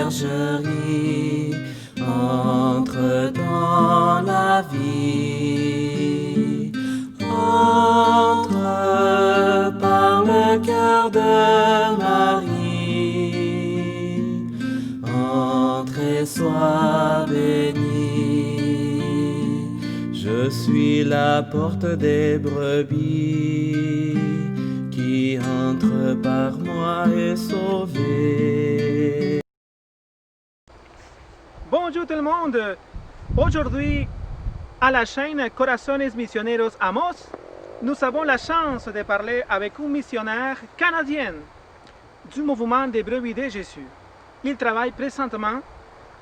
bergerie, entre dans la vie, entre par le cœur de Marie, entre et sois béni. Je suis la porte des brebis, qui entre par moi est sauvé. Bonjour tout le monde! Aujourd'hui, à la chaîne Corazones Misioneros Amos, nous avons la chance de parler avec un missionnaire canadien du mouvement des brebis de Jésus. Il travaille présentement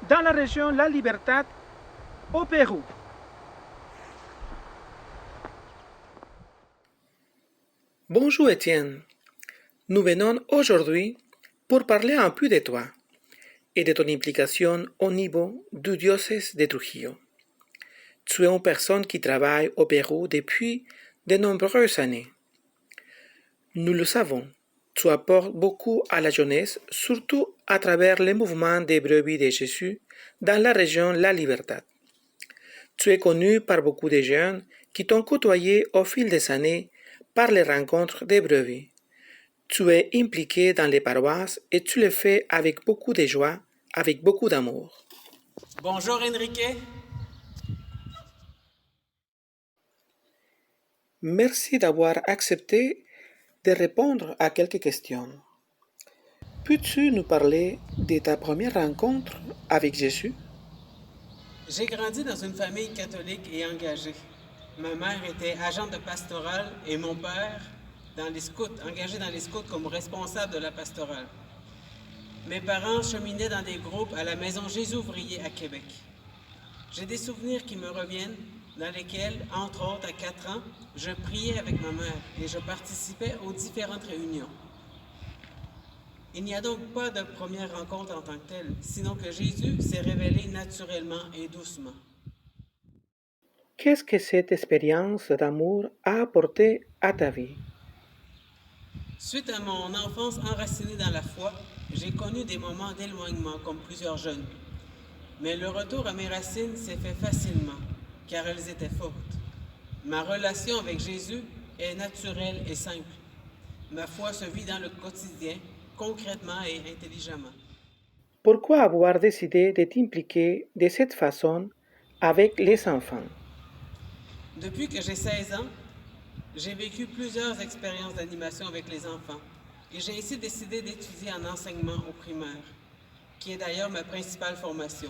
dans la région La Libertad, au Pérou. Bonjour Étienne, nous venons aujourd'hui pour parler un peu de toi et de ton implication au niveau du diocèse de Trujillo. Tu es une personne qui travaille au Pérou depuis de nombreuses années. Nous le savons, tu apportes beaucoup à la jeunesse, surtout à travers le mouvement des brebis de Jésus dans la région La Libertad. Tu es connu par beaucoup de jeunes qui t'ont côtoyé au fil des années par les rencontres des brebis. Tu es impliqué dans les paroisses et tu le fais avec beaucoup de joie, avec beaucoup d'amour. Bonjour Enrique. Merci d'avoir accepté de répondre à quelques questions. Peux-tu nous parler de ta première rencontre avec Jésus? J'ai grandi dans une famille catholique et engagée. Ma mère était agente de pastorale et mon père dans les scouts, engagé dans les scouts comme responsable de la pastorale. Mes parents cheminaient dans des groupes à la Maison Jésus Ouvrier à Québec. J'ai des souvenirs qui me reviennent, dans lesquels, entre autres, à 4 ans, je priais avec ma mère et je participais aux différentes réunions. Il n'y a donc pas de première rencontre en tant que telle, sinon que Jésus s'est révélé naturellement et doucement. Qu'est-ce que cette expérience d'amour a apporté à ta vie? Suite à mon enfance enracinée dans la foi, j'ai connu des moments d'éloignement comme plusieurs jeunes. Mais le retour à mes racines s'est fait facilement, car elles étaient fortes. Ma relation avec Jésus est naturelle et simple. Ma foi se vit dans le quotidien, concrètement et intelligemment. Pourquoi avoir décidé de t'impliquer de cette façon avec les enfants? Depuis que j'ai 16 ans, j'ai vécu plusieurs expériences d'animation avec les enfants et j'ai ainsi décidé d'étudier en enseignement au primaire, qui est d'ailleurs ma principale formation.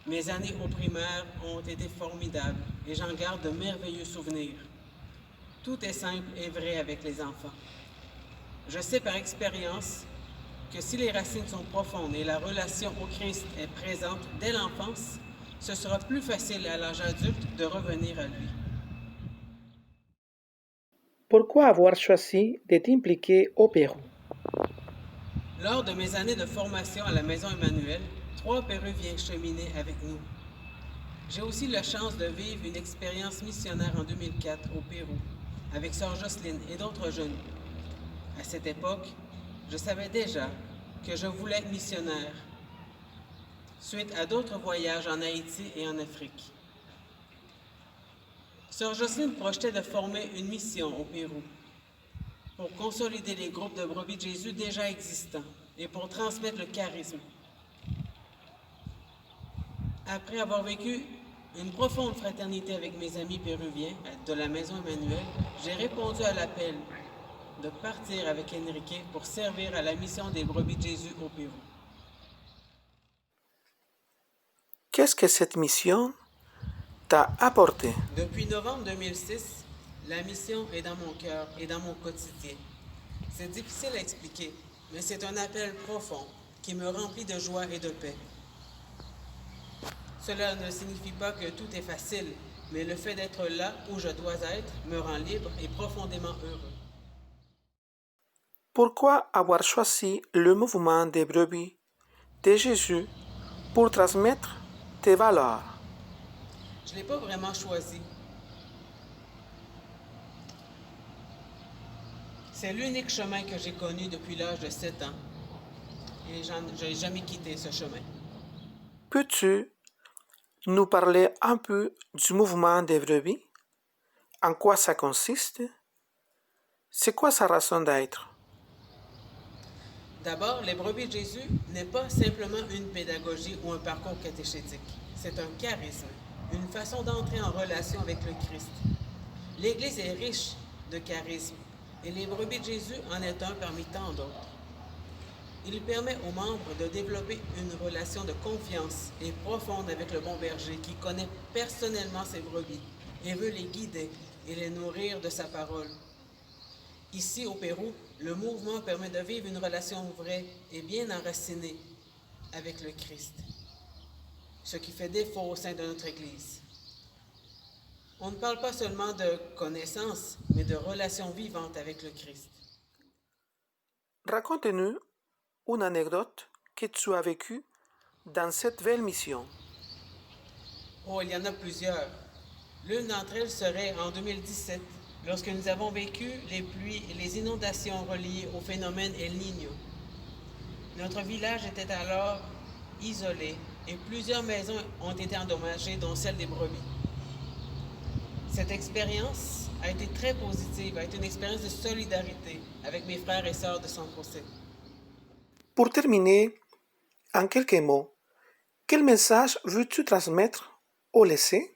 Mes années au primaire ont été formidables et j'en garde de merveilleux souvenirs. Tout est simple et vrai avec les enfants. Je sais par expérience que si les racines sont profondes et la relation au Christ est présente dès l'enfance, ce sera plus facile à l'âge adulte de revenir à lui. Pourquoi avoir choisi de t'impliquer au Pérou? Lors de mes années de formation à la Maison Emmanuel, 3 Péruviens cheminaient avec nous. J'ai aussi la chance de vivre une expérience missionnaire en 2004 au Pérou, avec Sœur Jocelyne et d'autres jeunes. À cette époque, je savais déjà que je voulais être missionnaire, suite à d'autres voyages en Haïti et en Afrique. Sœur Jocelyne projetait de former une mission au Pérou pour consolider les groupes de brebis de Jésus déjà existants et pour transmettre le charisme. Après avoir vécu une profonde fraternité avec mes amis péruviens de la Maison Emmanuel, j'ai répondu à l'appel de partir avec Enrique pour servir à la mission des brebis de Jésus au Pérou. Qu'est-ce que cette mission t'a apporté? Depuis novembre 2006, la mission est dans mon cœur et dans mon quotidien. C'est difficile à expliquer, mais c'est un appel profond qui me remplit de joie et de paix. Cela ne signifie pas que tout est facile, mais le fait d'être là où je dois être me rend libre et profondément heureux. Pourquoi avoir choisi le mouvement des brebis de Jésus pour transmettre tes valeurs? Je ne l'ai pas vraiment choisi. C'est l'unique chemin que j'ai connu depuis l'âge de 7 ans. et je n'ai jamais quitté ce chemin. Peux-tu nous parler un peu du mouvement des brebis? En quoi ça consiste? C'est quoi sa raison d'être? D'abord, les brebis de Jésus n'est pas simplement une pédagogie ou un parcours catéchétique. C'est un charisme, une façon d'entrer en relation avec le Christ. L'Église est riche de charisme et les brebis de Jésus en est un parmi tant d'autres. Il permet aux membres de développer une relation de confiance et profonde avec le bon berger qui connaît personnellement ses brebis et veut les guider et les nourrir de sa parole. Ici au Pérou, le mouvement permet de vivre une relation vraie et bien enracinée avec le Christ, ce qui fait défaut au sein de notre Église. On ne parle pas seulement de connaissance, mais de relation vivante avec le Christ. Raconte-nous une anecdote que tu as vécue dans cette belle mission. Oh, il y en a plusieurs. L'une d'entre elles serait en 2017, lorsque nous avons vécu les pluies et les inondations reliées au phénomène El Niño. Notre village était alors isolé et plusieurs maisons ont été endommagées, dont celle des brebis. Cette expérience a été très positive, a été une expérience de solidarité avec mes frères et sœurs de San José. Pour terminer, en quelques mots, quel message veux-tu transmettre ou laisser?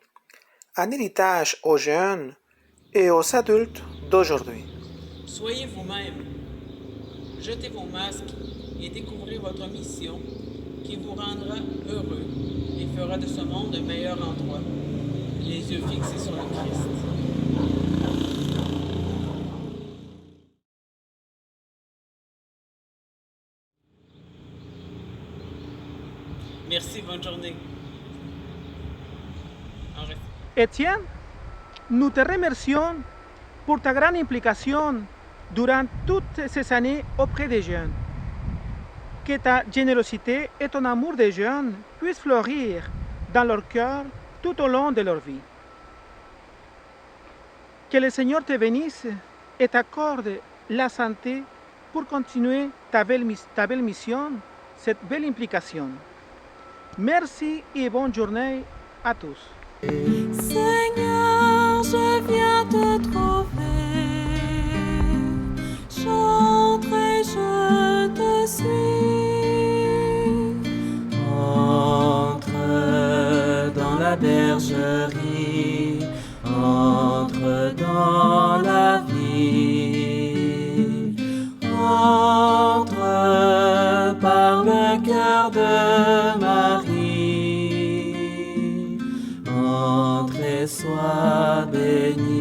Un héritage aux jeunes et aux adultes d'aujourd'hui. Soyez vous-même, jetez vos masques et découvrez votre mission qui vous rendra heureux et fera de ce monde un meilleur endroit, les yeux fixés sur le Christ. Merci, bonne journée. Étienne, nous te remercions pour ta grande implication durant toutes ces années auprès des jeunes. Que ta générosité et ton amour des jeunes puissent fleurir dans leur cœur tout au long de leur vie. Que le Seigneur te bénisse et t'accorde la santé pour continuer ta belle mission, cette belle implication. Merci et bonne journée à tous. Seigneur, je viens te trouver, j'entre et je te suis. Entre dans la bergerie, entre dans la ville, entre par le cœur de Marie. Sois béni.